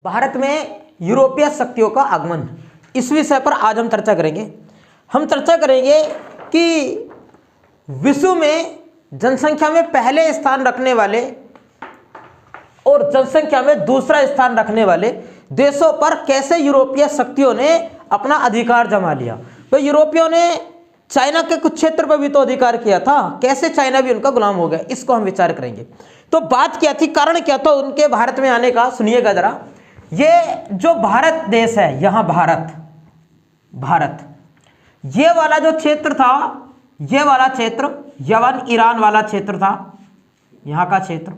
भारत में यूरोपीय शक्तियों का आगमन, इस विषय पर आज हम चर्चा करेंगे। हम चर्चा करेंगे कि विश्व में जनसंख्या में पहले स्थान रखने वाले और जनसंख्या में दूसरा स्थान रखने वाले देशों पर कैसे यूरोपीय शक्तियों ने अपना अधिकार जमा लिया। तो यूरोपियों ने चाइना के कुछ क्षेत्र पर भी तो अधिकार किया था, कैसे चाइना भी उनका गुलाम हो गया, इसको हम विचार करेंगे। तो बात क्या थी, कारण क्या था उनके भारत में आने का, सुनिएगा जरा। ये जो भारत देश है, यहां भारत ये वाला जो क्षेत्र था, ये वाला क्षेत्र यमन ईरान वाला क्षेत्र था, यहां का क्षेत्र,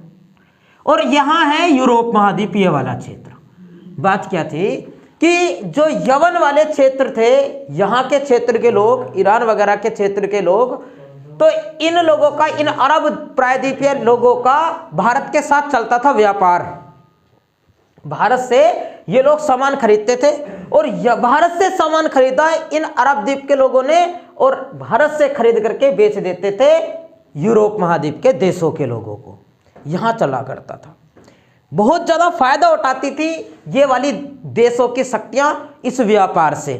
और यहां है यूरोप महाद्वीपीय वाला क्षेत्र। बात क्या थी कि जो यमन वाले क्षेत्र थे, यहां के क्षेत्र के लोग, ईरान वगैरह के क्षेत्र के लोग, तो इन लोगों का, इन अरब प्रायद्वीपीय लोगों का भारत के साथ चलता था व्यापार। भारत से ये लोग सामान खरीदते थे और भारत से सामान खरीदा इन अरब द्वीप के लोगों ने, और भारत से खरीद करके बेच देते थे यूरोप महाद्वीप के देशों के लोगों को। यहां चला करता था, बहुत ज्यादा फायदा उठाती थी ये वाली देशों की शक्तियां इस व्यापार से।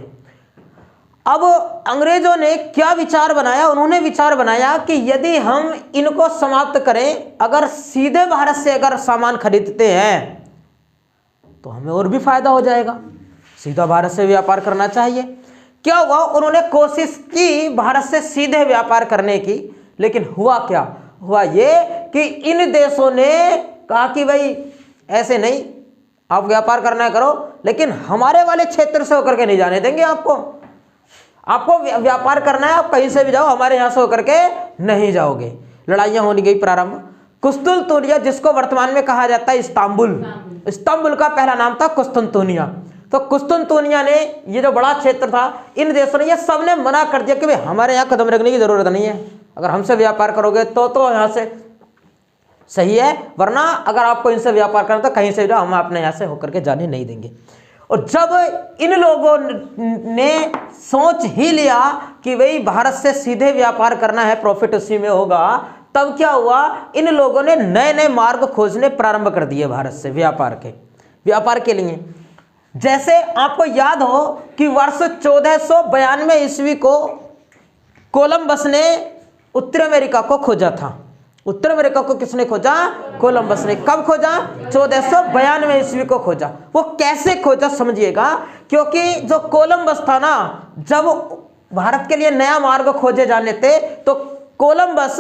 अब अंग्रेजों ने क्या विचार बनाया, उन्होंने विचार बनाया कि यदि हम इनको समाप्त करें, अगर सीधे भारत से अगर सामान खरीदते हैं तो हमें और भी फायदा हो जाएगा, सीधा भारत से व्यापार करना चाहिए। क्या हुआ, उन्होंने कोशिश की भारत से सीधे व्यापार करने की, लेकिन हुआ क्या, हुआ ये कि इन देशों ने कहा कि भाई ऐसे नहीं, आप व्यापार करना करो, लेकिन हमारे वाले क्षेत्र से होकर के नहीं जाने देंगे आपको व्यापार करना है, आप कहीं से भी जाओ, हमारे यहां से होकर के नहीं जाओगे। लड़ाइयां होने गई प्रारंभ। कुस्तुनतुनिया, जिसको वर्तमान में कहा जाता है इस्तांबुल का पहला नाम था कुस्तुनतुनिया। तो कुस्तुनतुनिया ने, ये जो बड़ा क्षेत्र था, इन देशों ने, ये सब ने मना कर दिया कि भाई हमारे यहाँ कदम रखने की जरूरत नहीं है, अगर हमसे व्यापार करोगे तो यहाँ से सही है, वरना अगर आपको इनसे व्यापार करना तो कहीं से जाओ, हम अपने यहाँ से होकर के जाने नहीं देंगे। और जब इन लोगों ने सोच ही लिया कि भाई भारत से सीधे व्यापार करना है, प्रॉफिट उसी में होगा, तब क्या हुआ, इन लोगों ने नए नए मार्ग खोजने प्रारंभ कर दिए भारत से व्यापार के लिए। जैसे आपको याद हो कि वर्ष 1492 ईस्वी को कोलंबस ने उत्तर अमेरिका को खोजा था। उत्तर अमेरिका को किसने खोजा? कोलंबस ने। कब खोजा? 1492 ईस्वी को खोजा। वो कैसे खोजा समझिएगा, क्योंकि जो कोलंबस था ना, जब भारत के लिए नया मार्ग खोजे जाने थे, तो कोलंबस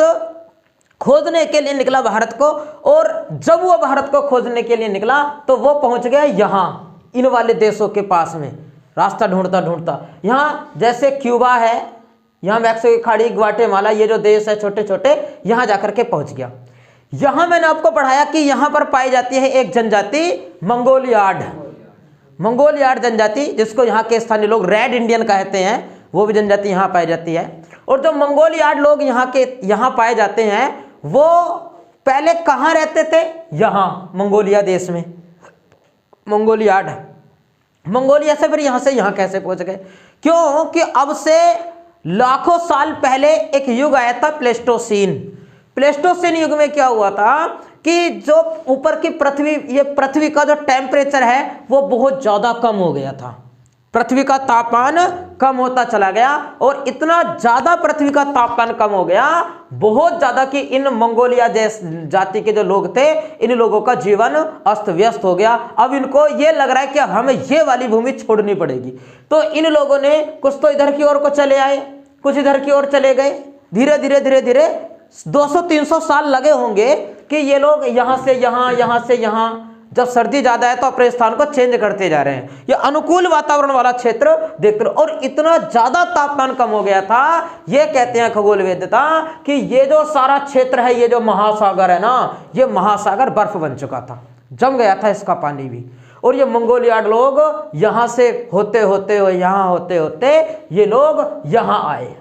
खोजने के लिए निकला भारत को, और जब वो भारत को खोजने के लिए निकला तो वो पहुंच गया यहां इन वाले देशों के पास में, रास्ता ढूंढता ढूंढता। यहां जैसे क्यूबा है, यहां मैक्सिको की खाड़ी, ग्वाटेमाला, ये जो देश है छोटे छोटे, यहां जाकर के पहुंच गया। यहां मैंने आपको पढ़ाया कि यहां पर पाई जाती है एक जनजाति मंगोलियाड जनजाति, जिसको यहाँ के स्थानीय लोग रेड इंडियन कहते हैं, वो भी जनजाति यहाँ पाई जाती है। और जो मंगोलियाड लोग यहाँ पाए जाते हैं, वो पहले कहाँ रहते थे? यहाँ मंगोलिया देश में। मंगोलिया से फिर यहाँ से यहाँ कैसे पहुंच गए? क्योंकि अब से लाखों साल पहले एक युग आया था, प्लेस्टोसीन युग में क्या हुआ था कि जो ऊपर की पृथ्वी, ये पृथ्वी का जो टेम्परेचर है वो बहुत ज्यादा कम हो गया था, पृथ्वी का तापमान कम होता चला गया, और इतना ज्यादा पृथ्वी का तापमान कम हो गया, बहुत ज्यादा, कि इन मंगोलिया जाति के जो लोग थे, इन लोगों का जीवन अस्त व्यस्त हो गया। अब इनको ये लग रहा है कि अब हमें ये वाली भूमि छोड़नी पड़ेगी। तो इन लोगों ने कुछ तो इधर की ओर को चले आए, कुछ इधर की ओर चले गए। धीरे धीरे 200-300 साल लगे होंगे कि ये लोग यहाँ से यहाँ, जब सर्दी ज्यादा है तो अपने स्थान को चेंज करते जा रहे हैं, ये अनुकूल वातावरण वाला क्षेत्र देखते रहो। और इतना ज्यादा तापमान कम हो गया था, ये कहते हैं खगोल वेदता कि ये जो सारा क्षेत्र है, ये जो महासागर है ना, ये महासागर बर्फ बन चुका था, जम गया था इसका पानी भी। और ये मंगोलियाड लोग यहां से होते होते ये लोग यहां आए,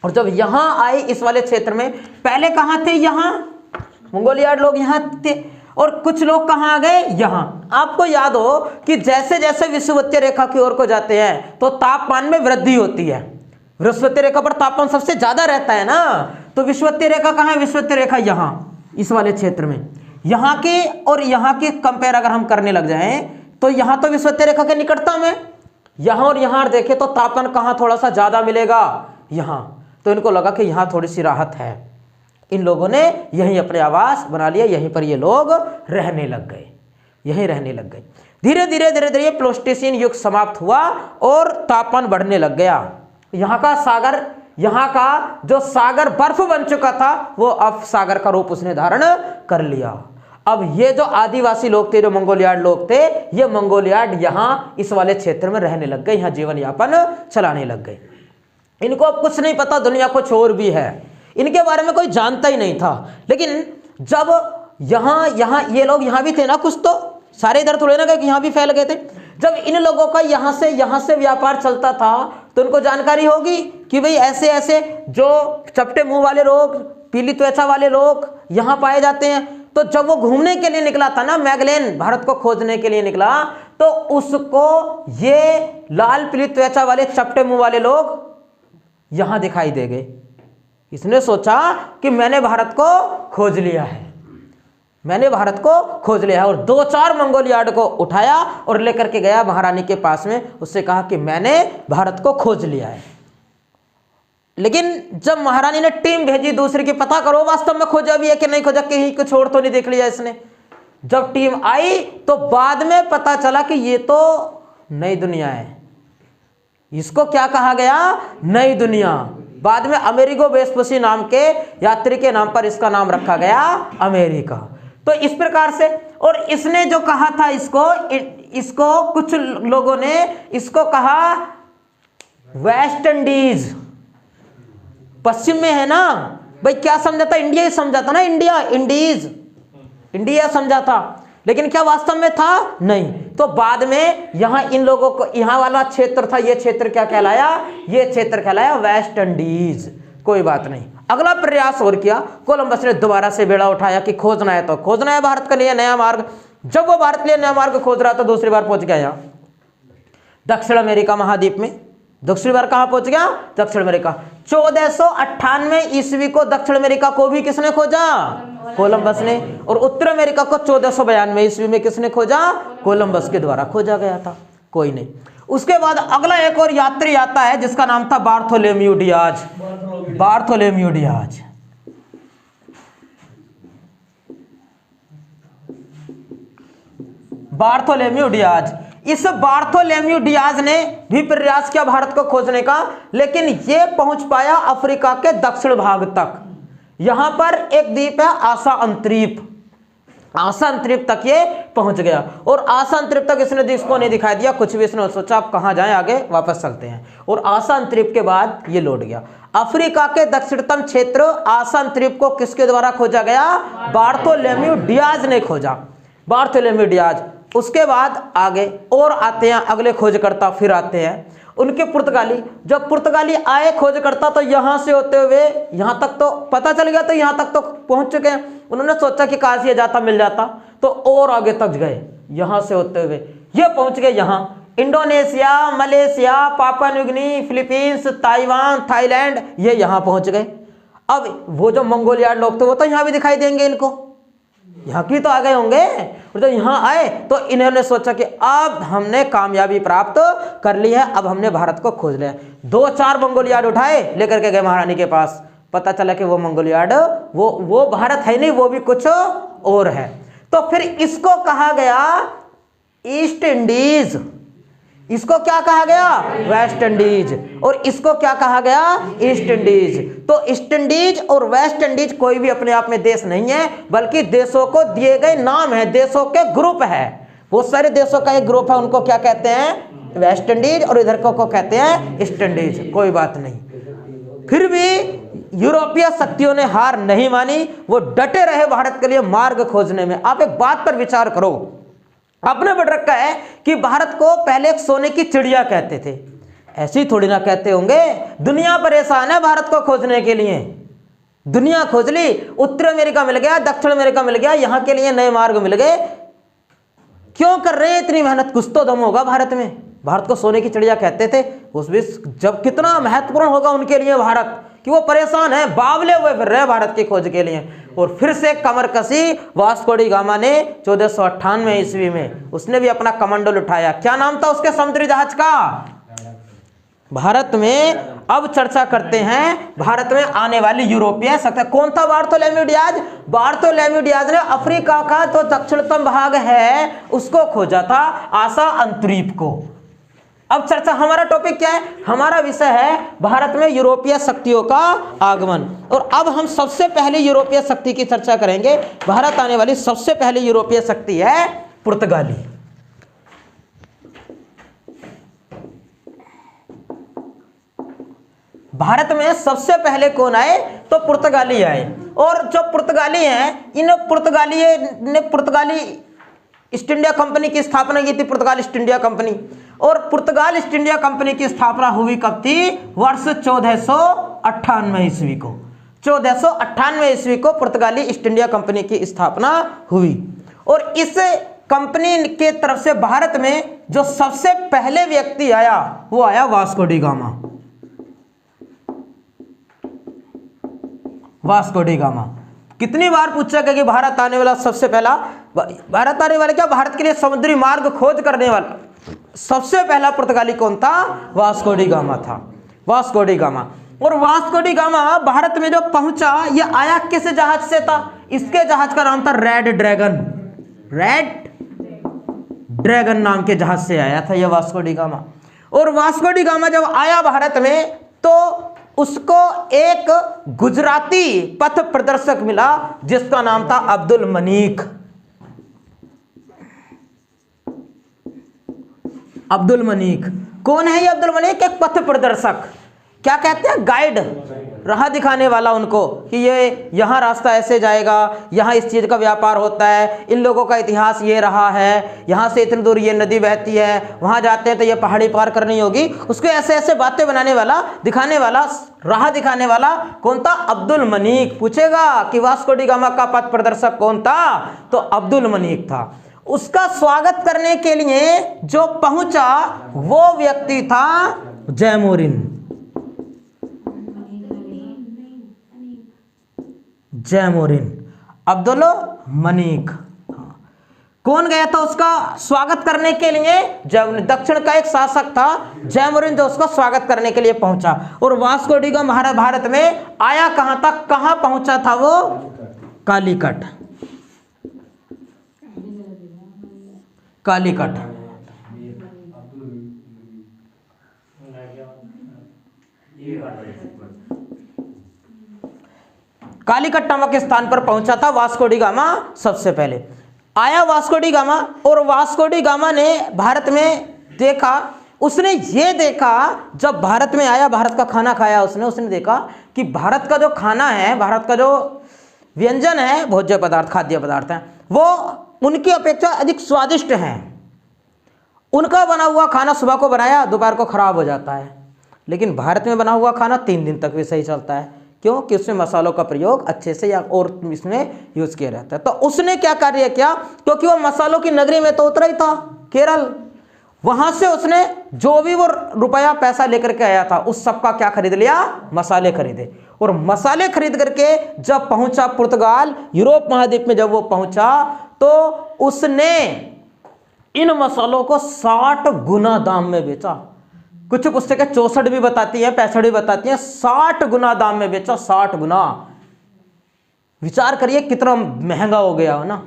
और जब यहां आए इस वाले क्षेत्र में, पहले कहां थे? यहां मंगोलियाड लोग यहां थे, और कुछ लोग कहां आ गए? यहां। आपको याद हो कि जैसे जैसे विषुवतीय रेखा की ओर को जाते हैं तो तापमान में वृद्धि होती है। विषुवतीय रेखा पर तापमान सबसे ज्यादा रहता है ना, तो विषुवतीय रेखा कहां है? विषुवतीय रेखा यहां, इस वाले क्षेत्र में। यहाँ के और यहाँ के कंपेयर अगर हम करने लग जाएं तो यहाँ तो विषुवतीय रेखा के निकटतम है, यहाँ और यहाँ देखे तो तापमान कहाँ थोड़ा सा ज़्यादा मिलेगा, यहाँ। तो इनको लगा कि यहाँ थोड़ी सी राहत है, इन लोगों ने यहीं अपने आवास बना लिया, यहीं पर ये लोग रहने लग गए, यहीं रहने लग गए। धीरे धीरे धीरे धीरे प्लेस्टोसीन युग समाप्त हुआ और तापमान बढ़ने लग गया। यहाँ का सागर, यहाँ का जो सागर बर्फ बन चुका था वो अब सागर का रूप उसने धारण कर लिया। अब ये जो आदिवासी लोग थे, जो मंगोलियाड लोग थे, ये मंगोलियाड यहाँ इस वाले क्षेत्र में रहने लग गए, यहाँ जीवन यापन चलाने लग गए। इनको अब कुछ नहीं पता दुनिया कुछ और भी है, इनके बारे में कोई जानता ही नहीं था। लेकिन जब यहाँ ये लोग यहाँ भी थे ना, कुछ तो सारे इधर थोड़े ना गए कि यहाँ भी फैल गए थे। जब इन लोगों का यहाँ से व्यापार चलता था तो उनको जानकारी होगी कि भाई ऐसे ऐसे जो चपटे मुंह वाले लोग, पीली त्वचा वाले लोग यहाँ पाए जाते हैं। तो जब वो घूमने के लिए निकला था ना, मैगलेन भारत को खोजने के लिए निकला, तो उसको ये लाल पीली त्वचा वाले चपटे मुंह वाले लोग यहाँ दिखाई दे गए। इसने सोचा कि मैंने भारत को खोज लिया है, मैंने भारत को खोज लिया है, और 2-4 मंगोलियाड को उठाया और लेकर के गया महारानी के पास में। उससे कहा कि मैंने भारत को खोज लिया है। लेकिन जब महारानी ने टीम भेजी दूसरी की, पता करो वास्तव में खोजा भी है कि नहीं खोजा, कहीं कुछ और तो नहीं देख लिया इसने। जब टीम आई तो बाद में पता चला कि ये तो नई दुनिया है। इसको क्या कहा गया? नई दुनिया। बाद में अमेरिगो वेस्पुसी नाम के यात्री के नाम पर इसका नाम रखा गया अमेरिका। तो इस प्रकार से, और इसने जो कहा था इसको कुछ लोगों ने इसको कहा वेस्ट इंडीज। पश्चिम में है ना भाई, क्या समझा था? इंडिया ही समझा था ना, इंडिया, इंडीज, इंडिया समझा था। लेकिन क्या वास्तव में था? नहीं। तो बाद में यहां इन लोगों को, यहां वाला क्षेत्र था, ये क्षेत्र क्या कहलाया? ये क्षेत्र कहलाया वेस्ट इंडीज। कोई बात नहीं। अगला प्रयास और किया, कोलंबस ने दोबारा से बेड़ा उठाया कि खोजना है तो खोजना है भारत के लिए नया मार्ग। जब वो भारत के लिए नया मार्ग खोज रहा था, दूसरी बार पहुंच गया यहाँ दक्षिण अमेरिका महाद्वीप में। दूसरी बार कहां पहुंच गया? दक्षिण अमेरिका। 1498 ईस्वी को दक्षिण अमेरिका को भी किसने खोजा? कोलंबस ने। और उत्तर अमेरिका को 1492 ईस्वी में किसने खोजा? कोलंबस के द्वारा खोजा गया था। कोई नहीं। उसके बाद अगला एक और यात्री आता है जिसका नाम था Bartholomew Diaz. Bartholomew Diaz. Bartholomew Diaz. इस बार्थोलोम्यू डियाज ने भी प्रयास किया भारत को खोजने का, लेकिन यह पहुंच पाया अफ्रीका के दक्षिण भाग तक। यहां पर एक द्वीप है आशा अंतरीप, आशा अंतरीप तक ये पहुंच गया। और आशा अंतरीप तक इसने इसको नहीं दिखाई दिया कुछ भी। इसने सोचा आप कहां जाएं, आगे वापस चलते हैं। और आशा अंतरीप के बाद ये लौट गया। अफ्रीका के दक्षिणतम क्षेत्र आशा अंतरीप को किसके द्वारा खोजा गया? बार्थोलोम्यू डियाज ने खोजा। Bartholomew Diaz. उसके बाद आगे और आते हैं अगले खोजकर्ता, फिर आते हैं उनके पुर्तगाली। जब पुर्तगाली आए खोजकर्ता तो यहां से होते हुए यहां तक तो पता चल गया, तो यहां तक तो पहुंच चुके हैं। उन्होंने सोचा कि काश ये जाता मिल जाता, तो और आगे तक गए। यहां से होते हुए ये पहुंच गए यहां Indonesia, Malaysia, Papua New Guinea, Philippines, Taiwan, Thailand, ये यहां पहुंच गए। अब वो जो मंगोलियाड लोग थे वो तो यहां भी दिखाई देंगे इनको, यहाँ की तो आ गए होंगे। और जब यहाँ आए तो इन्होंने सोचा कि अब हमने कामयाबी प्राप्त कर ली है, अब हमने भारत को खोज लिया। 2-4 मंगोलियाड उठाए, लेकर के गए महारानी के पास। पता चला कि वो मंगोलियाड वो भारत है नहीं, वो भी कुछ और है। तो फिर इसको कहा गया ईस्ट इंडीज। इसको क्या कहा गया? West Indies. और इसको क्या कहा गया? East Indies. तो ईस्ट इंडीज और वेस्ट इंडीज कोई भी अपने आप में देश नहीं है, बल्कि देशों को दिए गए नाम है, देशों के ग्रुप है। बहुत सारे देशों का एक ग्रुप है, उनको क्या कहते हैं? West Indies. और इधर को कहते हैं ईस्ट इंडीज। कोई बात नहीं। फिर भी यूरोपीय शक्तियों ने हार नहीं मानी, वो डटे रहे भारत के लिए मार्ग खोजने में। आप एक बात पर विचार करो, आपने बढ़ रखा है कि भारत को पहले एक सोने की चिड़िया कहते थे। ऐसी थोड़ी ना कहते होंगे। दुनिया परेशान है भारत को खोजने के लिए, दुनिया खोज ली। उत्तर अमेरिका मिल गया, दक्षिण अमेरिका मिल गया, यहां के लिए नए मार्ग मिल गए। क्यों कर रहे हैं इतनी मेहनत? कुछ तो दम होगा भारत में। भारत को सोने की चिड़िया कहते थे उस भी, जब कितना महत्वपूर्ण होगा उनके लिए भारत, कि वो परेशान है, बावले हुए फिर रहे भारत की खोज के लिए। और फिर से कमर कसी वास्को डी गामा ने 1498 ईस्वी में, उसने भी अपना कमंडल उठाया। क्या नाम था उसके समुद्री जहाज का? भारत में अब चर्चा करते हैं भारत में आने वाली यूरोपीय शक्ति। कौन था बार्थोलोम्यू डियाज? बार्थोलोम्यू डियाज ने अफ्रीका का जो दक्षिणतम भाग है उसको खोजा था, आशा अंतरीप को। अब चर्चा, हमारा टॉपिक क्या है? हमारा विषय है भारत में यूरोपीय शक्तियों का आगमन। और अब हम सबसे पहले यूरोपीय शक्ति की चर्चा करेंगे। भारत आने वाली सबसे पहली यूरोपीय शक्ति है पुर्तगाली। भारत में सबसे पहले कौन आए? तो पुर्तगाली आए। और जो पुर्तगाली हैं, इन पुर्तगाली ईस्ट इंडिया कंपनी की स्थापना की थी, पुर्तगाल ईस्ट इंडिया कंपनी। और पुर्तगाल ईस्ट इंडिया कंपनी की स्थापना हुई कब थी? वर्ष 1498 ईस्वी को। 1498 ईस्वी को पुर्तगाली ईस्ट इंडिया कंपनी की स्थापना हुई। और इस कंपनी के तरफ से भारत में जो सबसे पहले व्यक्ति आया वो आया Vasco D gamma. Vasco D gamma. कितनी बार पूछा गया कि भारत आने वाला सबसे पहला, भारत आने वाले क्या, भारत के लिए समुद्री मार्ग खोज करने वाला सबसे पहला पुर्तगाली कौन था? वास्को डी गामा था। Vasco D gamma. और वास्को डी गामा भारत में जो पहुंचा, ये आया किस जहाज से था? इसके जहाज का नाम था रेड ड्रैगन। रेड ड्रैगन नाम के जहाज से आया था यह वास्को डी गामा। और वास्को डी गामा जब आया भारत में तो उसको एक गुजराती पथ प्रदर्शक मिला जिसका नाम था अब्दुल मनीक। अब्दुल मनीक कौन है? ये अब्दुल मनीक एक पथ प्रदर्शक, क्या कहते हैं, गाइड, राह दिखाने वाला उनको कि ये यहाँ रास्ता ऐसे जाएगा, यहाँ इस चीज़ का व्यापार होता है, इन लोगों का इतिहास ये रहा है, यहाँ से इतनी दूर ये नदी बहती है, वहाँ जाते हैं तो ये पहाड़ी पार करनी होगी। उसको ऐसे ऐसे बातें बनाने वाला, दिखाने वाला, राह दिखाने वाला कौन था? अब्दुल मनीक। पूछेगा कि वास्को डी गामा का पथ प्रदर्शक कौन था? तो अब्दुल मनीक था। उसका स्वागत करने के लिए जो पहुंचा वो व्यक्ति था जैमोरिन। जैमोरिन, अब्दुल मनीक। कौन गया था उसका स्वागत करने के लिए? दक्षिण का एक शासक था जैमोरिन, जो उसका स्वागत करने के लिए पहुंचा। और वास्को डी गामा भारत में आया कहां था, कहां पहुंचा था वो? कालीकट। कालीकट। कालीकट नामक स्थान पर पहुंचा था वास्को डी गामा सबसे पहले। आया वास्को डी गामा, और वास्को डी गामा ने भारत में देखा, उसने ये देखा, जब भारत में आया, भारत का खाना खाया उसने देखा कि भारत का जो खाना है, भारत का जो व्यंजन है, भोज्य पदार्थ, खाद्य पदार्थ हैं, वो उनकी अपेक्षा अधिक स्वादिष्ट हैं। उनका बना हुआ खाना सुबह को बनाया, दोपहर को खराब हो जाता है, लेकिन भारत में बना हुआ खाना 3 दिन तक भी सही चलता है। क्यों? कि उसमें मसालों का प्रयोग अच्छे से या और इसमें यूज किया रहता है। तो उसने क्या कार्य किया, क्योंकि वो मसालों की नगरी में तो उतरा ही था, केरल, वहां से उसने जो भी वो रुपया पैसा लेकर के आया था उस सबका क्या खरीद लिया? मसाले खरीदे। और मसाले खरीद करके जब पहुंचा पुर्तगाल, यूरोप महाद्वीप में जब वो पहुंचा तो उसने इन मसालों को 60 गुना दाम में बेचा। कुछ पुस्तकें 64 भी बताती हैं, 65 भी बताती हैं, 60 गुना दाम में बेचा। 60 गुना, विचार करिए कितना महंगा हो गया हो ना।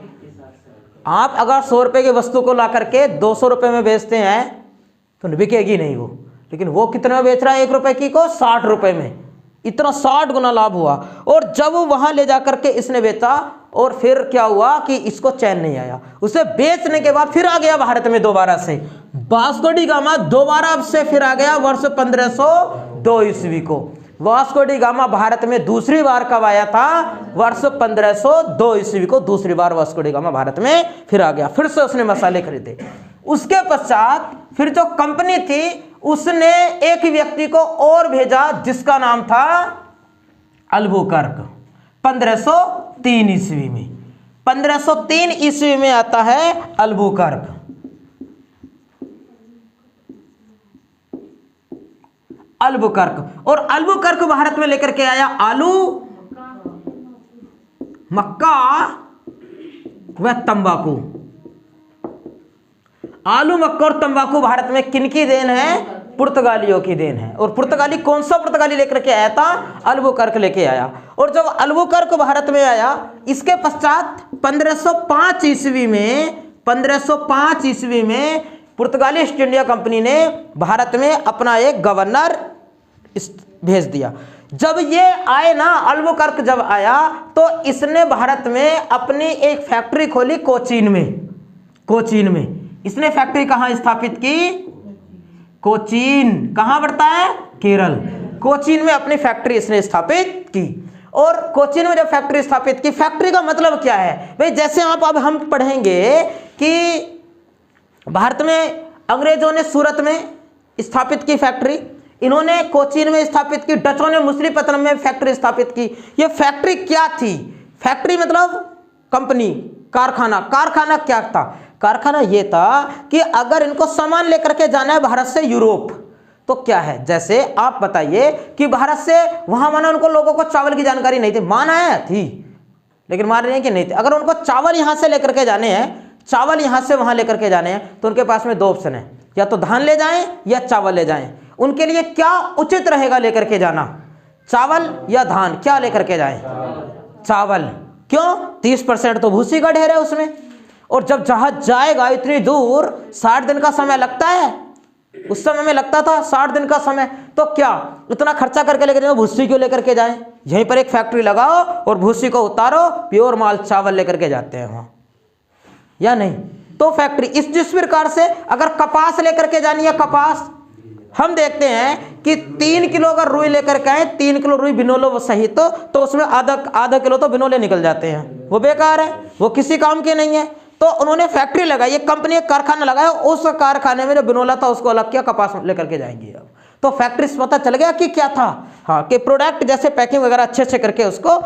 आप अगर 100 रुपए की वस्तु को ला करके 200 रुपए में बेचते हैं तो बिकेगी नहीं वो, लेकिन वो कितने में बेच रहा है? 1 रुपए की को 60 रुपए में। इतना 60 गुना लाभ हुआ। और जब वहां ले जाकर के इसने बेचा, और फिर क्या हुआ कि इसको चैन नहीं आया। उसे बेचने के बाद फिर आ गया भारत में दोबारा से। वास्को डी गामा दोबारा से फिर आ गया वर्ष 1502 ईस्वी को। वास्को डी गामा भारत में दूसरी बार कब आया था? वर्ष 1502 ईस्वी को दूसरी बार वास्को डी गामा भारत में फिर आ गया। फिर से उसने मसाले खरीदे। उसके पश्चात फिर जो कंपनी थी उसने एक व्यक्ति को और भेजा जिसका नाम था अल्बुकर्क। 1503 ईस्वी में, 1503 ईस्वी में आता है अल्बुकर्क। अल्बुकर्क, और अल्बुकर्क भारत में लेकर के आया आलू, मक्का व तंबाकू। आलू, मक्का और तंबाकू भारत में किनकी देन है? पुर्तगालियों की देन है। और पुर्तगाली कौन सा पुर्तगाली लेकर के आया था? अल्बुकर्क लेके आया। और जब अल्बुकर्क भारत में आया, इसके पश्चात 1505 ईस्वी में पुर्तगाली ईस्ट इंडिया कंपनी ने भारत में अपना एक गवर्नर भेज दिया। जब ये आए ना, अल्बुकर्क जब आया तो इसने भारत में अपनी एक फैक्ट्री खोली कोचीन में। इसने फैक्ट्री कहां स्थापित की? कोचीन। कहां पड़ता है? केरल। कोचीन में अपनी फैक्ट्री इसने स्थापित की। और कोचीन में जब फैक्ट्री स्थापित की, फैक्ट्री का मतलब क्या है भाई? जैसे आप अब हम पढ़ेंगे कि भारत में अंग्रेजों ने सूरत में स्थापित की फैक्ट्री, इन्होंने कोचीन में स्थापित की, डचों ने मछलीपट्टनम में फैक्ट्री स्थापित की। ये फैक्ट्री क्या थी? फैक्ट्री मतलब कंपनी, कारखाना। कारखाना क्या था? कारखाना ये था कि अगर इनको सामान लेकर के जाना है भारत से यूरोप, तो क्या है? जैसे आप बताइए कि भारत से वहां माना उनको लोगों को चावल की जानकारी नहीं थी, माना है थी, लेकिन मान रहे हैं कि नहीं थी। अगर उनको चावल यहां से लेकर के जाने हैं, चावल यहां से वहां लेकर के जाने हैं, तो उनके पास में दो ऑप्शन है, या तो धान ले जाएं या चावल ले जाएं। उनके लिए क्या उचित रहेगा लेकर के जाना? चावल या धान? क्या लेकर के जाएं? चावल। क्यों? 30% तो भूसी का ढेर है उसमें। और जब जहाज जाएगा इतनी दूर, 60 दिन का समय लगता है, उस समय में लगता था 60 दिन का समय, तो क्या इतना खर्चा करके लेकर जाओ? भूसी क्यों लेकर के जाएं? यहीं पर एक फैक्ट्री लगाओ और भूसी को उतारो, प्योर माल चावल लेकर के जाते हैं वहां, या नहीं? तो फैक्ट्री जिस प्रकार से अगर कपास लेकर के जानी है, कपास हम देखते हैं कि 3 किलो अगर रुई लेकर के आए, 3 किलो रुई बिनोलो सहित, तो उसमें आधा किलो तो बिनोले निकल जाते हैं, वो बेकार है, वो किसी काम के नहीं है। तो उन्होंने फैक्ट्री लगाई, एक कंपनी एक कारखाना लगाया, उस कारखाने में जो बिनोला था उसको अलग किया, कपास लेकर के जाएंगे। अब तो फैक्ट्री से पता चल गया कि क्या था, हाँ, कि प्रोडक्ट जैसे पैकिंग वगैरह अच्छे करके उसको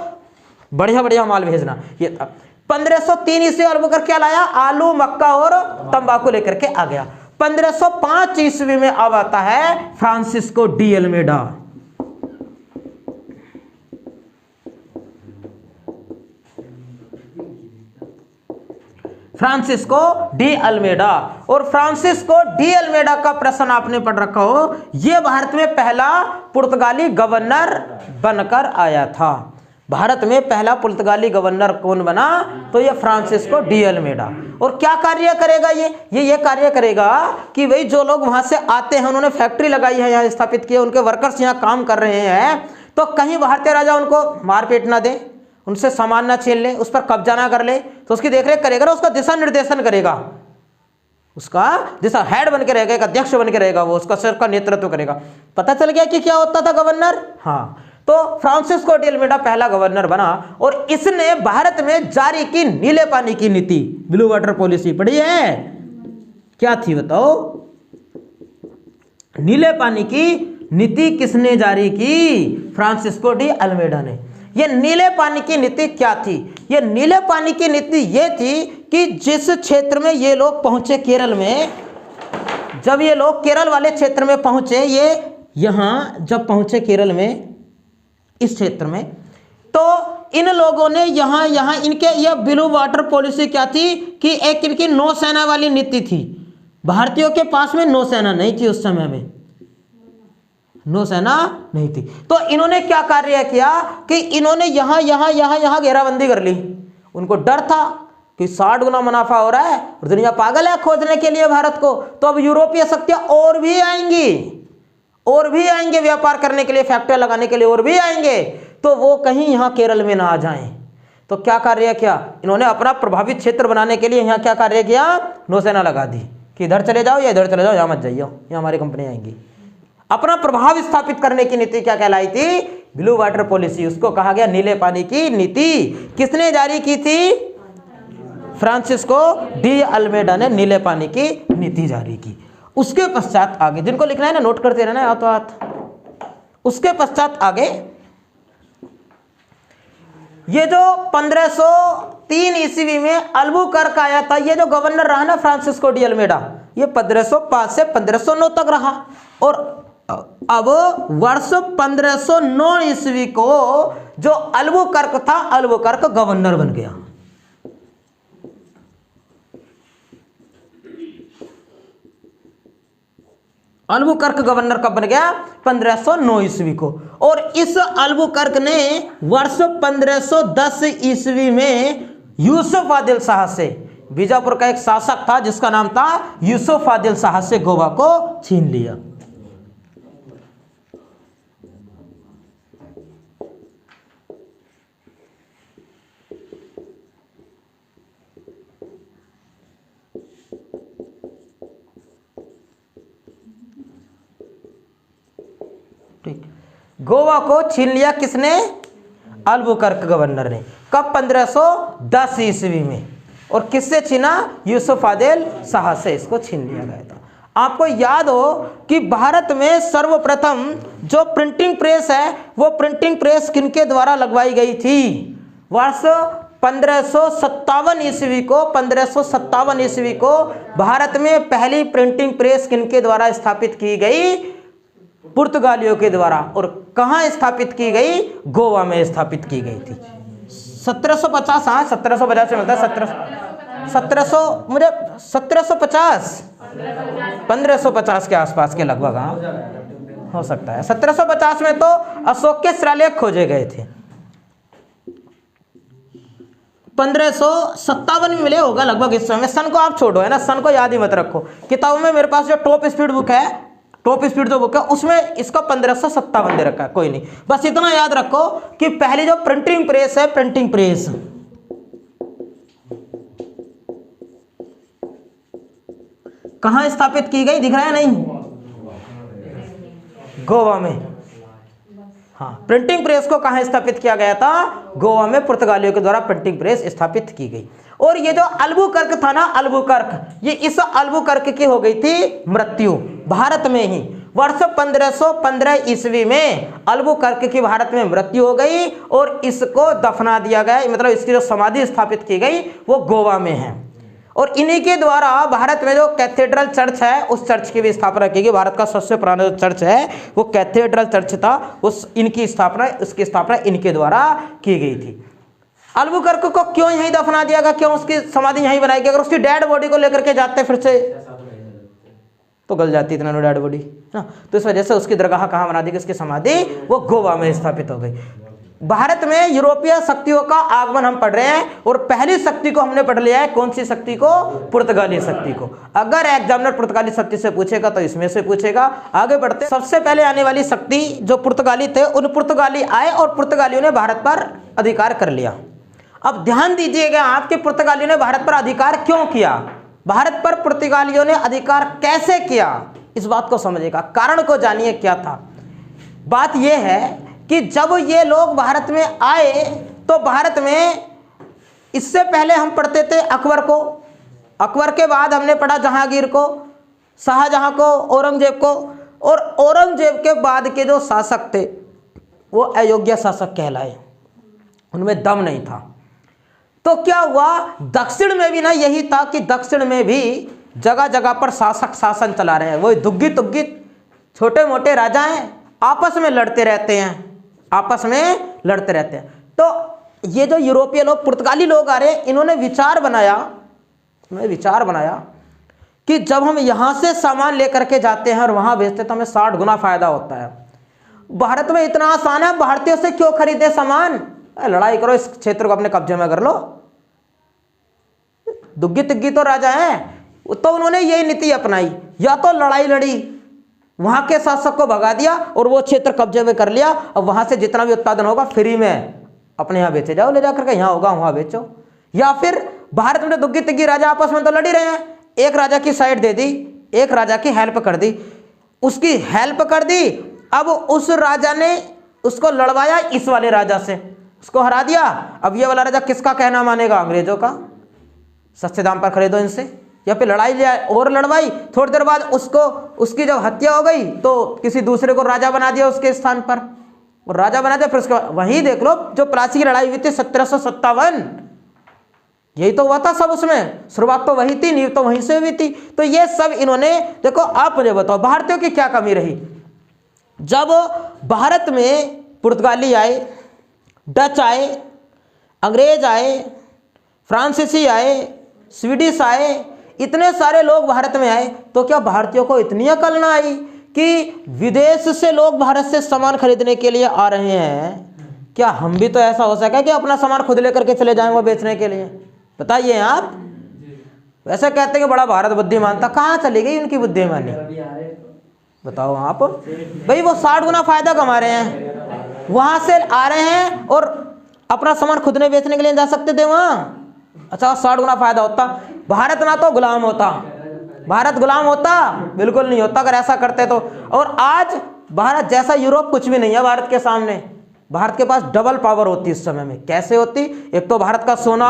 बढ़िया माल भेजना, ये था। 1503 ईस्वी अल्बुकर्क क्या लाया? आलू, मक्का और तंबाकू लेकर के आ गया। 1505 ईस्वी में अब आता है Francisco de Almeida. Francisco de Almeida. और फ्रांसिस्को डी अल्मेडा का प्रश्न आपने पढ़ रखा हो, यह भारत में पहला पुर्तगाली गवर्नर बनकर आया था। भारत में पहला पुर्तगाली गवर्नर कौन बना? तो ये फ्रांसिस्को डी अल्मेडा। और क्या कार्य करेगा ये कार्य करेगा कि भाई जो लोग वहां से आते हैं, उन्होंने फैक्ट्री लगाई है, यहाँ स्थापित किए, उनके वर्कर्स यहाँ काम कर रहे हैं, तो कहीं भारतीय राजा उनको मारपीट ना दे, उनसे सामान ना छीन ले, उस पर कब्जा ना कर ले, तो उसकी देखरेख करेगा, उसका दिशा निर्देशन करेगा, उसका दिशा हेड बन के रहेगा, एक अध्यक्ष बन के रहेगा, वो उसका सिर्फ का नेतृत्व करेगा। पता चल गया कि क्या होता था गवर्नर? हाँ, तो फ्रांसिस्को डी अल्मेडा पहला गवर्नर बना और इसने भारत में जारी की नीले पानी की नीति, ब्लू वाटर पॉलिसी। पढ़ी है? क्या थी बताओ? नीले पानी की नीति किसने जारी की? फ्रांसिस्को डी अल्मेडा ने। ये नीले पानी की नीति क्या थी? ये नीले पानी की नीति ये थी कि जिस क्षेत्र में ये लोग पहुंचे केरल में, जब ये लोग केरल वाले क्षेत्र में पहुंचे, ये यहां जब पहुंचे केरल में, इस क्षेत्र में, तो इन लोगों ने यहां इनके यह ब्लू वाटर पॉलिसी क्या थी कि एक इनकी नौसेना वाली नीति थी। भारतीयों के पास में नौसेना नहीं थी उस समय में, नौसेना नहीं थी। तो इन्होंने क्या कार्य किया कि इन्होंने यहां घेराबंदी कर ली। उनको डर था कि 60 गुना मुनाफा हो रहा है और दुनिया पागल है खोजने के लिए भारत को, तो अब यूरोपीय शक्तियां और भी आएंगे व्यापार करने के लिए, फैक्ट्रियां लगाने के लिए और भी आएंगे, तो वो कहीं यहाँ केरल में ना आ जाएं। तो क्या कार्य किया इन्होंने? अपना प्रभावित क्षेत्र बनाने के लिए यहाँ क्या कार्य किया? नौसेना लगा दी कि इधर चले जाओ या इधर चले जाओ, यहाँ मत जाइए, यहाँ हमारी कंपनी आएंगी। अपना प्रभाव स्थापित करने की नीति क्या कहलाई थी? Blue water policy. उसको कहा गया नीले पानी की नीति। किसने जारी की थी? फ्रांसिस्को डी अल्मेडा ने नीले पानी की नीति जारी की। उसके पश्चात आगे, जिनको लिखना है ना नोट करते रहना हाथों हाथ। उसके पश्चात आगे ये जो 1503 ईस्वी में अल्बुकर्क आया था, ये जो गवर्नर रहा ना फ्रांसिस्को डी अल्मेडा, ये 1505 से 1509 तक रहा। और अब वर्ष 1509 ईस्वी को जो अल्बुकर्क था, अल्बुकर्क गवर्नर बन गया। अल्बुकर्क गवर्नर कब बन गया? 1509 ईस्वी को। और इस अल्बुकर्क ने वर्ष 1510 ईस्वी में यूसुफ आदिल शाह से, बीजापुर का एक शासक था जिसका नाम था यूसुफ आदिल शाह से, गोवा को छीन लिया। ठीक, गोवा को छीन लिया किसने? अल्बुकर्क गवर्नर ने। कब? 1510 ईस्वी में। और किससे छीना? यूसुफ आदिल शाह से इसको छीन लिया गया था। आपको याद हो कि भारत में सर्वप्रथम जो प्रिंटिंग प्रेस है वो प्रिंटिंग प्रेस किनके द्वारा लगवाई गई थी? वर्ष 1557 ईस्वी को, 1557 ईस्वी को भारत में पहली प्रिंटिंग प्रेस किनके द्वारा स्थापित की गई? पुर्तगालियों के द्वारा। और कहाँ स्थापित की गई? गोवा में स्थापित की गई थी। 1750, हाँ 1750 से मिलता है, 1700 मुझे 1750 1550 के आसपास के लगभग, हाँ हो सकता है। 1750 में तो अशोक के शिलालेख खोजे गए थे। 1557 में मिले होगा लगभग इस समय। सन को आप छोड़ो, है ना, सन को याद ही मत रखो। किताबों में मेरे पास जो टॉप स्पीड बुक है, टॉप स्पीड जो बुक है उसमें इसका 1557 दे रखा है। कोई नहीं, बस इतना याद रखो कि पहली जो प्रिंटिंग प्रेस है, प्रिंटिंग प्रेस कहां स्थापित की गई? दिख रहा है नहीं? गोवा में। हाँ, प्रिंटिंग प्रेस को कहां स्थापित किया गया था? गोवा में पुर्तगालियों के द्वारा प्रिंटिंग प्रेस स्थापित की गई। और ये जो अल्बुकर्क था ना, अल्बुकर्क, ये इस अल्बुकर्क की हो गई थी मृत्यु भारत में ही। वर्ष 1515 ईस्वी में अल्बुकर्क की भारत में मृत्यु हो गई और इसको दफना दिया गया, मतलब इसकी जो समाधि स्थापित की गई वो गोवा में है। और इन्हीं के द्वारा भारत में जो कैथेड्रल चर्च है उस चर्च की भी स्थापना की गई। भारत का सबसे पुराना जो चर्च है वो कैथेड्रल चर्च था, उस इनकी स्थापना, उसकी स्थापना इनके द्वारा की गई थी। अल्बुकर्क को क्यों यहीं दफना दिया गया, क्यों उसकी समाधि यहीं बनाई गई? अगर उसकी डेड बॉडी को लेकर के जाते फिर से तो गल जाती इतना डेड बॉडी ना, तो इस वजह से उसकी दरगाह कहाँ बना दी गई? उसकी समाधि वो गोवा में स्थापित हो गई। भारत में यूरोपीय शक्तियों का आगमन हम पढ़ रहे हैं और पहली शक्ति को हमने पढ़ लिया है। कौन सी शक्ति को? पुर्तगाली शक्ति को। अगर एग्जामिनर पुर्तगाली शक्ति से पूछेगा तो इसमें से पूछेगा। आगे बढ़ते, सबसे पहले आने वाली शक्ति जो पुर्तगाली थे, उन पुर्तगाली आए और पुर्तगालियों ने भारत पर अधिकार कर लिया। अब ध्यान दीजिएगा आपके, पुर्तगालियों ने भारत पर अधिकार क्यों किया, भारत पर पुर्तगालियों ने अधिकार कैसे किया, इस बात को समझिएगा, कारण को जानिए क्या था। बात यह है कि जब ये लोग भारत में आए तो भारत में इससे पहले हम पढ़ते थे अकबर को, अकबर के बाद हमने पढ़ा जहांगीर को, शाहजहां को, औरंगजेब को, और औरंगजेब के बाद के जो शासक थे वो अयोग्य शासक कहलाए, उनमें दम नहीं था। तो क्या हुआ, दक्षिण में भी ना यही था कि दक्षिण में भी जगह जगह पर शासक शासन चला रहे हैं। वही दुग्गी तुग्गी छोटे मोटे राजा हैं, आपस में लड़ते रहते हैं, आपस में लड़ते रहते हैं। तो ये जो यूरोपीय लोग, पुर्तगाली लोग आ रहे हैं, इन्होंने विचार बनाया कि जब हम यहाँ से सामान लेकर के जाते हैं और वहाँ भेजते हैं तो हमें 60 गुना फायदा होता है। भारत में इतना आसान है, भारतीयों से क्यों खरीदे सामान, लड़ाई करो, इस क्षेत्र को अपने कब्जे में कर लो। दुग्गी तिग्गी तो राजा हैं, तो उन्होंने यही नीति अपनाई, या तो लड़ाई लड़ी, वहां के शासक को भगा दिया और वो क्षेत्र कब्जे में कर लिया। अब वहां से जितना भी उत्पादन होगा फ्री में अपने यहाँ बेचे जाओ, ले जाकर के, यहाँ होगा वहां बेचो। या फिर भारत में दुग्गी तिग्गी राजा आपस में तो लड़ ही रहे हैं, एक राजा की साइड दे दी, एक राजा की हेल्प कर दी, उसकी हेल्प कर दी। अब उस राजा ने उसको लड़वाया इस वाले राजा से, उसको हरा दिया। अब ये वाला राजा किसका कहना मानेगा? अंग्रेजों का। सस्ते दाम पर खरीदो इनसे, या फिर लड़ाई ले और लड़वाई, थोड़ी देर बाद उसको, उसकी जब हत्या हो गई तो किसी दूसरे को राजा बना दिया उसके स्थान पर, और राजा बना दिया। फिर उसके वहीं देख लो जो प्लासी की लड़ाई हुई थी 1757, यही तो हुआ था सब, उसमें शुरुआत तो वही थी, नींव तो वहीं से हुई थी। तो ये सब इन्होंने, देखो आप मुझे बताओ भारतीयों की क्या कमी रही, जब भारत में पुर्तगाली आए, डच आए, अंग्रेज आए, फ्रांसीसी आए, स्वीडिश आए, इतने सारे लोग भारत में आए, तो क्या भारतीयों को इतनी अकल ना आई कि विदेश से लोग भारत से सामान खरीदने के लिए आ रहे हैं, क्या हम भी तो ऐसा हो सका कि अपना सामान खुद लेकर के चले जाएंगे बेचने के लिए? बताइए आप। वैसे कहते हैं कि बड़ा भारत बुद्धिमान था, कहाँ चली गई उनकी बुद्धिमानी? बताओ आप। भाई वो 60 गुना फायदा कमा रहे हैं, वहां से आ रहे हैं और अपना सामान खुद ने बेचने के लिए जा सकते थे वहां। अच्छा 60 गुना फायदा होता, भारत ना तो गुलाम होता। भारत गुलाम होता? बिल्कुल नहीं होता अगर ऐसा करते तो। और आज भारत जैसा यूरोप कुछ भी नहीं है भारत के सामने। भारत के पास डबल पावर होती इस समय में। कैसे होती? एक तो भारत का सोना,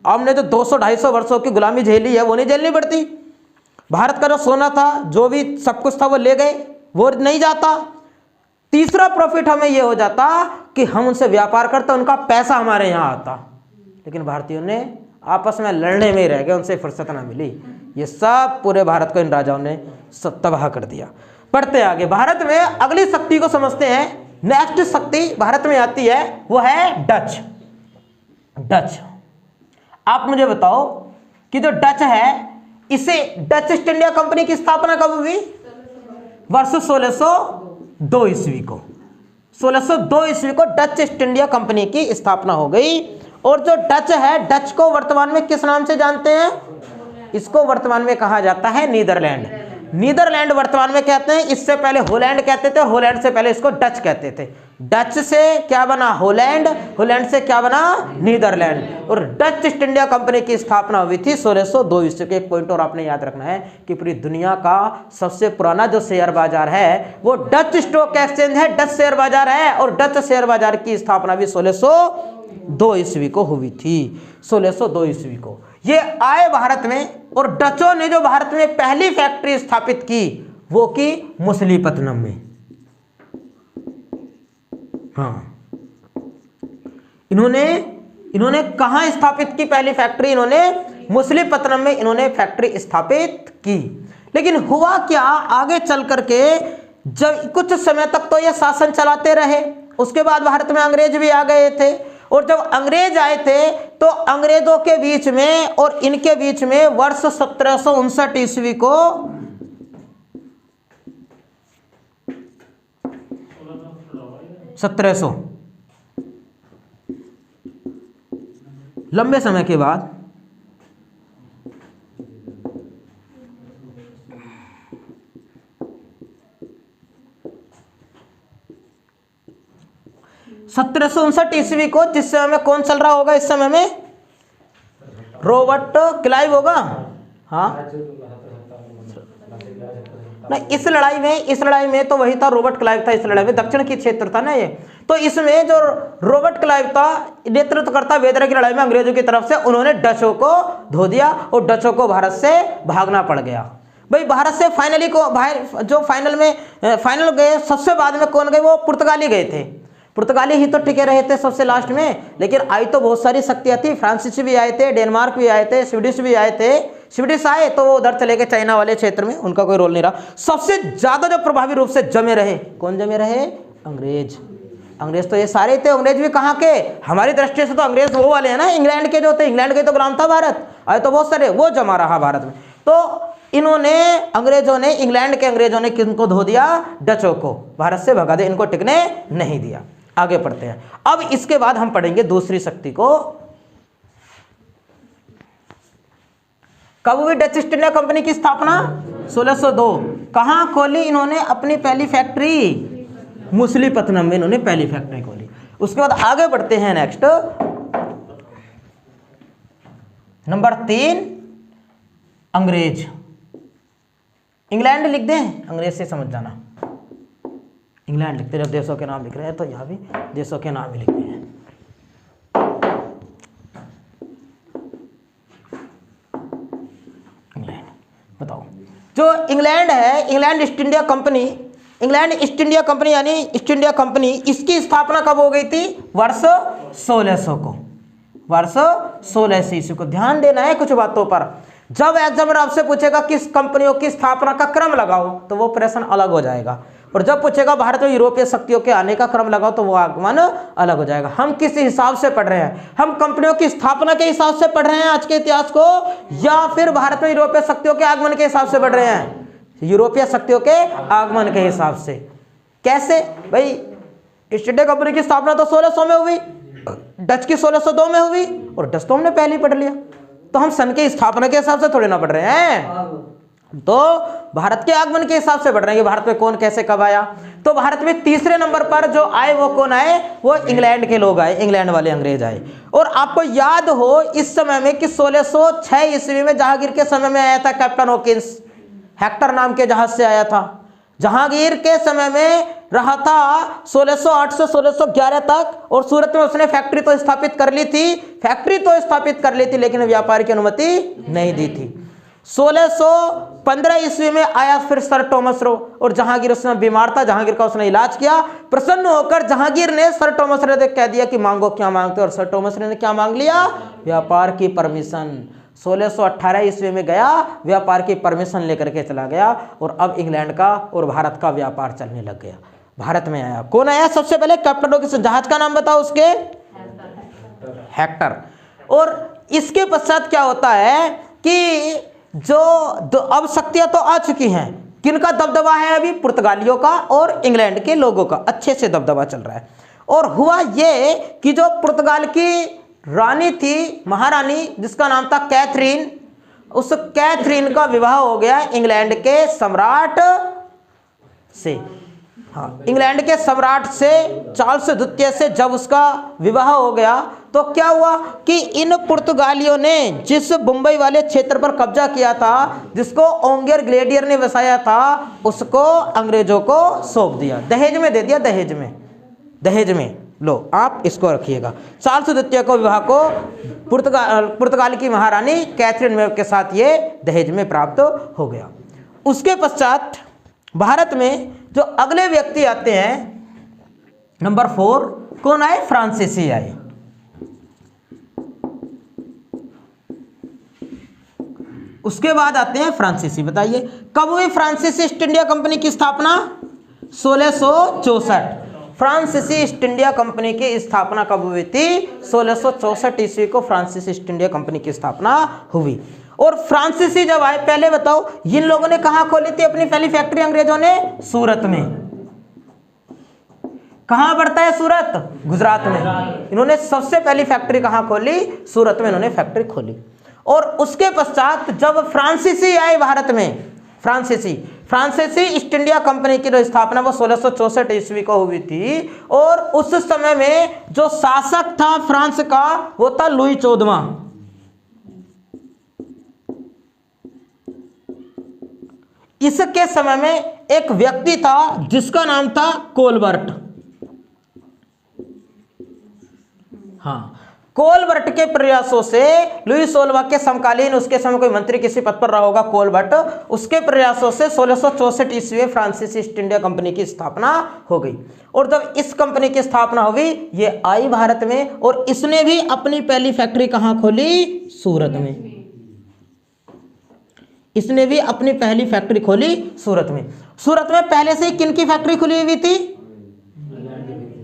हमने जो 200-250 वर्षों की गुलामी झेली है वो नहीं झेलनी पड़ती। भारत का जो सोना था, जो भी सब कुछ था वो ले गए, वो नहीं जाता। तीसरा प्रॉफिट हमें ये हो जाता कि हम उनसे व्यापार करते, उनका पैसा हमारे यहाँ आता। लेकिन भारतीयों ने आपस में लड़ने में ही रह गए, उनसे फुर्सत ना मिली। ये सब पूरे भारत को इन राजाओं ने सब तबाह कर दिया। पढ़ते आगे, भारत में अगली शक्ति को समझते हैं। नेक्स्ट शक्ति भारत में आती है वो है डच। डच, आप मुझे बताओ कि जो डच है, इसे डच ईस्ट इंडिया कंपनी की स्थापना कब हुई? वर्ष 1602 ईस्वी को। 1602 ईस्वी को डच ईस्ट इंडिया कंपनी की स्थापना हो गई। और जो डच है, डच को वर्तमान में किस नाम से जानते हैं? इसको वर्तमान में कहा जाता है नीदरलैंड। नीदरलैंड वर्तमान में कहते हैं, इससे पहले होलैंड कहते थे, होलैंड से पहले इसको डच कहते थे। डच से क्या बना? होलैंड, होलैंड से क्या बना? नीदरलैंड। और डच ईस्ट इंडिया कंपनी की स्थापना हुई थी 1602 ईस्वी के। एक पॉइंट और आपने याद रखना है कि पूरी दुनिया का सबसे पुराना जो शेयर बाजार है वो डच स्टॉक एक्सचेंज है, डच शेयर बाजार है। और डच शेयर बाजार की स्थापना भी 1602 ईस्वी को हुई थी। 1602 ईस्वी को ये आए भारत में, और डचों ने जो भारत में पहली फैक्ट्री स्थापित की वो की मछलीपत्तनम में। हाँ, इन्होंने कहां स्थापित की पहली फैक्ट्री? इन्होंने मछलीपत्तनम में इन्होंने फैक्ट्री स्थापित की। लेकिन हुआ क्या आगे चल करके, जब कुछ समय तक तो ये शासन चलाते रहे, उसके बाद भारत में अंग्रेज भी आ गए थे। और जब अंग्रेज आए थे तो अंग्रेजों के बीच में और इनके बीच में वर्ष 1759 ईस्वी को 1700 लंबे समय के बाद ईस्वी को, जिस समय में कौन चल रहा होगा? इस समय में रॉबर्ट क्लाइव होगा। हाँ नहीं, इस लड़ाई में तो वही था, रॉबर्ट क्लाइव था। इस लड़ाई में दक्षिण की क्षेत्र था ना ये, तो इसमें जो रॉबर्ट क्लाइव था नेतृत्व करता वेदरा की लड़ाई में अंग्रेजों की तरफ से, उन्होंने डचों को धो दिया और डचों को भारत से भागना पड़ गया। भाई भारत से फाइनली को बाहर जो फाइनल गए, सबसे बाद में कौन गए? वो पुर्तगाली गए थे। पुर्तगाली ही तो टिके रहे थे सबसे लास्ट में। लेकिन आई तो बहुत सारी शक्तियां थी, फ्रांसीसी भी आए थे, डेनमार्क भी आए थे, स्वीडिश भी आए थे। स्वीडिश आए तो वो उधर चले गए चाइना वाले क्षेत्र में, उनका कोई रोल नहीं रहा। सबसे ज्यादा जो प्रभावी रूप से जमे रहे, कौन जमे रहे? अंग्रेज। अंग्रेज तो ये सारे थे। अंग्रेज भी कहाँ के? हमारी दृष्टि से तो अंग्रेज वो वाले हैं ना, इंग्लैंड के जो थे। इंग्लैंड के तो गुलाम था भारत, आए तो बहुत सारे, वो जमा रहा भारत में। तो इन्होंने अंग्रेजों ने, इंग्लैंड के अंग्रेजों ने किनको धो दिया? डचों को भारत से भगा दिया, इनको टिकने नहीं दिया। आगे पढ़ते हैं। अब इसके बाद हम पढ़ेंगे दूसरी शक्ति को। कब हुई डच ईस्ट इंडिया कंपनी की स्थापना? 1602। कहां खोली इन्होंने अपनी पहली फैक्ट्री? मछलीपत्तनम में इन्होंने पहली फैक्ट्री खोली। उसके बाद आगे बढ़ते हैं। नेक्स्ट नंबर 3, अंग्रेज। इंग्लैंड लिख दें, अंग्रेज से समझ जाना। इंग्लैंड लिखते, जब देशों के नाम लिख रहे हैं तो यहाँ भी देशों के नाम ही लिखते हैं। इंग्लैंड, बताओ जो इंग्लैंड है, England east India company, England east India company यानी ईस्ट इंडिया कंपनी, इसकी स्थापना कब हो गई थी? वर्ष 1600 को। वर्ष 1600 ईस्वी को। ध्यान देना है कुछ बातों पर। जब एग्जामिनर आपसे पूछेगा किस कंपनियों की स्थापना का क्रम लगाओ, तो वो प्रश्न अलग हो जाएगा। और जब पूछेगा भारत में यूरोपीय शक्तियों के आने का क्रम लगाओ तो वो आगमन अलग हो जाएगा। हम किस हिसाब से पढ़ रहे हैं? हम कंपनियों की स्थापना के हिसाब से पढ़ रहे हैं आज के इतिहास को, या फिर भारत में यूरोपीय शक्तियों के आगमन के हिसाब से पढ़ रहे हैं? यूरोपीय शक्तियों के आगमन के हिसाब से। कैसे भाई? ईस्ट इंडिया कंपनी की स्थापना तो 1600 में हुई, डच की 1602 में हुई, और डच तो हमने पहले ही पढ़ लिया, तो हम सन के स्थापना के हिसाब से थोड़े ना पढ़ रहे हैं, तो भारत के आगमन के हिसाब से पढ़ रहे हैं कि भारत में कौन कैसे कब आया। तो भारत में तीसरे नंबर पर जो आए वो कौन आए? वो इंग्लैंड के लोग आए, इंग्लैंड वाले अंग्रेज आए। और आपको याद हो इस समय में कि 1606 ईस्वी में जहांगीर के समय में आया था कैप्टन हॉकिंस, हेक्टर नाम के जहाज से आया था। जहांगीर के समय में रहा था 1608 से 1611 तक, और सूरत में उसने फैक्ट्री तो स्थापित कर ली थी, लेकिन व्यापार की अनुमति नहीं दी थी। 1615 ईस्वी में आया फिर सर टॉमस रो, और जहांगीर उसमें बीमार था, जहांगीर का उसने इलाज किया। प्रसन्न होकर जहांगीर ने सर टॉमस रे से कह दिया कि मांगो क्या मांगते हो, और सर टॉमस रे ने क्या मांग लिया? व्यापार की परमिशन। 1618 ईस्वी में गया, व्यापार की परमिशन लेकर के चला गया, और अब इंग्लैंड का और भारत का व्यापार चलने लग गया। भारत में आया कौन? आया सबसे पहले कैप्टन हॉकिंस। जहाज का नाम बताओ उसके? हेक्टर। और इसके पश्चात क्या होता है कि जो अब शक्तियां तो आ चुकी हैं, किनका दबदबा है अभी? पुर्तगालियों का और इंग्लैंड के लोगों का अच्छे से दबदबा चल रहा है। और हुआ ये कि जो पुर्तगाल की रानी थी, महारानी, जिसका नाम था कैथरीन, उस कैथरीन का विवाह हो गया इंग्लैंड के सम्राट से। हाँ, इंग्लैंड के सम्राट से, चार्ल्स द्वितीय से जब उसका विवाह हो गया तो क्या हुआ कि इन पुर्तगालियों ने जिस मुंबई वाले क्षेत्र पर कब्जा किया था, जिसको ओंगियर ग्लेडियर ने बसाया था, उसको अंग्रेजों को सौंप दिया, दहेज में दे दिया, दहेज में लो आप इसको रखिएगा। चार्ल्स द्वितीय को विवाह को पुर्तगाल की महारानी कैथरीन वेब के साथ ये दहेज में प्राप्त हो गया। उसके पश्चात भारत में जो अगले व्यक्ति आते हैं, नंबर 4 कौन आए? फ्रांसीसी आए। उसके बाद आते हैं फ्रांसीसी। बताइए कब हुई फ्रांसीसी ईस्ट इंडिया कंपनी की स्थापना? 1664। फ्रांसीसी ईस्ट इंडिया कंपनी की स्थापना कब हुई थी? 1664 ईस्वी को फ्रांसीसी ईस्ट इंडिया कंपनी की स्थापना हुई। और फ्रांसीसी जब आए, पहले बताओ इन लोगों ने कहां खोली थी अपनी पहली फैक्ट्री? अंग्रेजों ने सूरत में। कहां पड़ता है सूरत? गुजरात में। इन्होंने सबसे पहली फैक्ट्री कहां खोली? सूरत में इन्होंने फैक्ट्री खोली। और उसके पश्चात जब फ्रांसीसी आए भारत में, फ्रांसीसी ईस्ट इंडिया कंपनी की जो स्थापना वो 1664 ईस्वी को हुई थी। और उस समय में जो शासक था फ्रांस का वो था लुई 14वां। इसके समय में एक व्यक्ति था जिसका नाम था कोलबर्ट। हाँ, कोलबर्ट के प्रयासों से लुई 16वां के समकालीन, उसके समय कोई मंत्री किसी पद पर रहा होगा कोलबर्ट, उसके प्रयासों से 1664 ईस्वी में फ्रांसीसी ईस्ट इंडिया कंपनी की स्थापना हो गई। और जब इस कंपनी की स्थापना हुई, ये आई भारत में, और इसने भी अपनी पहली फैक्ट्री कहां खोली? सूरत में। इसने भी अपनी पहली फैक्ट्री खोली सूरत में। सूरत में पहले से किन की फैक्ट्री खुली हुई थी?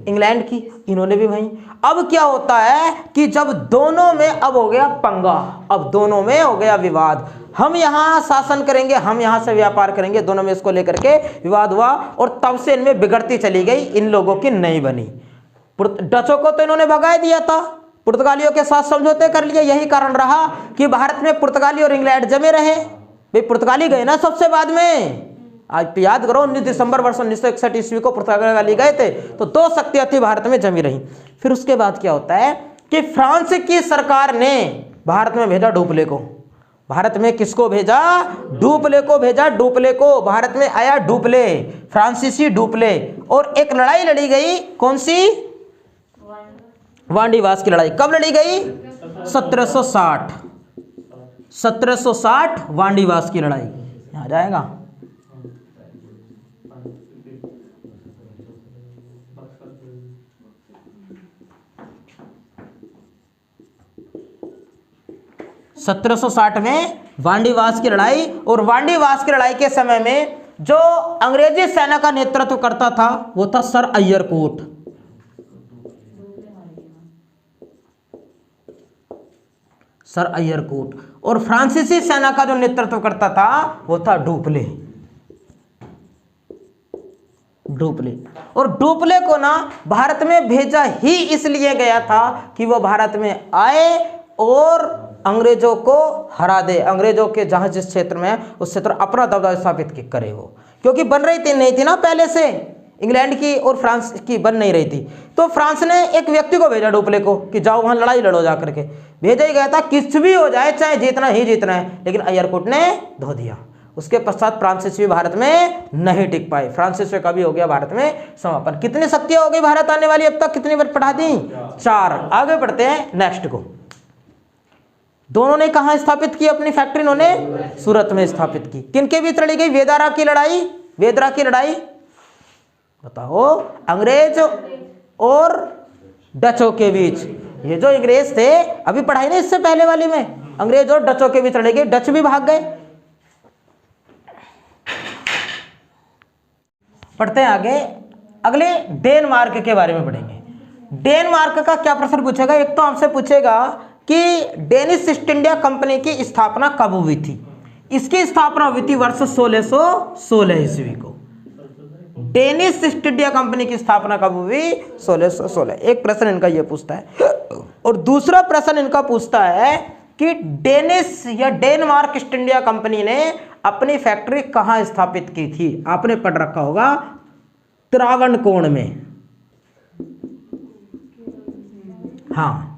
इंग्लैंड की। इन्होंने भी वहीं। अब क्या होता है कि जब दोनों में अब हो गया पंगा, अब दोनों में हो गया विवाद, हम यहां शासन करेंगे, हम यहां से व्यापार करेंगे, दोनों में इसको लेकर के विवाद हुआ। और तब से इनमें बिगड़ती चली गई, इन लोगों की नहीं बनी। डचों को तो इन्होंने भगा दिया था, पुर्तगालियों के साथ समझौते कर लिए। यही कारण रहा कि भारत में पुर्तगाली और इंग्लैंड जमे रहे। भाई पुर्तगाली गए ना सबसे बाद में, आज याद करो 19 दिसंबर वर्ष 1961 ईस्वी को पुर्तगाली गए थे, तो 2 शक्तियां थी भारत में जमी रही। फिर उसके बाद क्या होता है कि फ्रांस की सरकार ने भारत में भेजा डुप्ले को। भारत में किसको भेजा? डुप्ले को भेजा। डुप्ले को भारत में आया डुप्ले, फ्रांसीसी डुप्ले। और एक लड़ाई लड़ी गई, कौन सी? वांडीवास की लड़ाई। कब लड़ी गई? 1760 वांडीवास की लड़ाई। आ जाएगा 1760 में वांडीवास की लड़ाई। और वांडीवास की लड़ाई के समय में जो अंग्रेजी सेना का नेतृत्व करता था वो था सर अय्यरकोट। सर अय्यरकोट। और फ्रांसीसी सेना का जो नेतृत्व करता था वो था डुप्ले। डुप्ले। और डुप्ले को ना भारत में भेजा ही इसलिए गया था कि वो भारत में आए और अंग्रेजों को हरा दे, अंग्रेजों के जहां जिस क्षेत्र में है उस क्षेत्र अपना दबदबा स्थापित करे वो, क्योंकि बन रही थी नहीं थी ना पहले से, इंग्लैंड की और फ्रांस की बन नहीं रही थी। तो फ्रांस ने एक व्यक्ति को भेजा डुप्ले को कि जाओ वहां लड़ाई लड़ो जा करके, भेजा ही गया था, कुछ भी हो जाए चाहे जीतना ही जीतना है, लेकिन अय्यरकोट ने धो दिया। उसके पश्चात फ्रांसीसी भारत में नहीं टिक पाए, फ्रांसीसी का भी हो गया भारत में समापन। कितनी शक्तियां हो गई भारत आने वाली अब तक, कितनी बार पढ़ा दी? 4। आगे बढ़ते हैं नेक्स्ट को। दोनों ने कहां स्थापित की अपनी फैक्ट्री? इन्होंने सूरत में स्थापित की। किनके बीच लड़ी गई? वेदारा की लड़ाई। वेदरा की लड़ाई बताओ, अंग्रेज और डचों के बीच। ये जो अंग्रेज थे, अभी पढ़ाई ना इससे पहले वाली में, अंग्रेज और डचों के बीच लड़ी गई, डच भी भाग गए। पढ़ते हैं आगे, अगले डेनमार्क के बारे में पढ़ेंगे। डेनमार्क का क्या प्रश्न पूछेगा? एक तो आपसे पूछेगा कि डेनिश ईस्ट इंडिया कंपनी की स्थापना कब हुई थी? इसकी स्थापना हुई थी वर्ष 1616 ईस्वी को। डेनिश ईस्ट इंडिया कंपनी की स्थापना कब हुई? 1616। एक प्रश्न इनका यह पूछता है। और दूसरा प्रश्न इनका पूछता है कि डेनिश या डेनमार्क ईस्ट इंडिया कंपनी ने अपनी फैक्ट्री कहां स्थापित की थी? आपने पढ़ रखा होगा त्रावणकोण में। हाँ,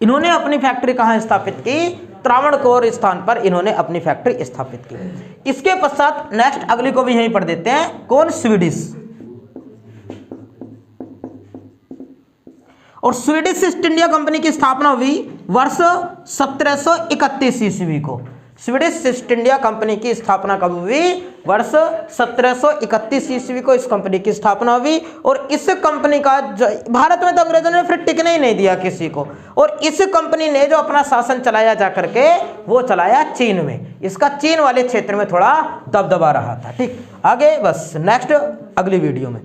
इन्होंने अपनी फैक्ट्री कहां स्थापित की? त्रावणकोर स्थान पर इन्होंने अपनी फैक्ट्री स्थापित की। इसके पश्चात नेक्स्ट अगली को भी यहीं पढ़ देते हैं। कौन? स्वीडिश। और स्वीडिश ईस्ट इंडिया कंपनी की स्थापना हुई वर्ष 1731 ईस्वी को। स्वीडिश ईस्ट इंडिया कंपनी की स्थापना कब हुई? वर्ष 1731 ईस्वी को इस कंपनी की स्थापना हुई। और इस कंपनी का भारत में तो अंग्रेजों ने फिर टिकने ही नहीं दिया किसी को, और इस कंपनी ने जो अपना शासन चलाया जा करके वो चलाया चीन में। इसका चीन वाले क्षेत्र में थोड़ा दबदबा रहा था। ठीक, आगे बस नेक्स्ट अगली वीडियो में।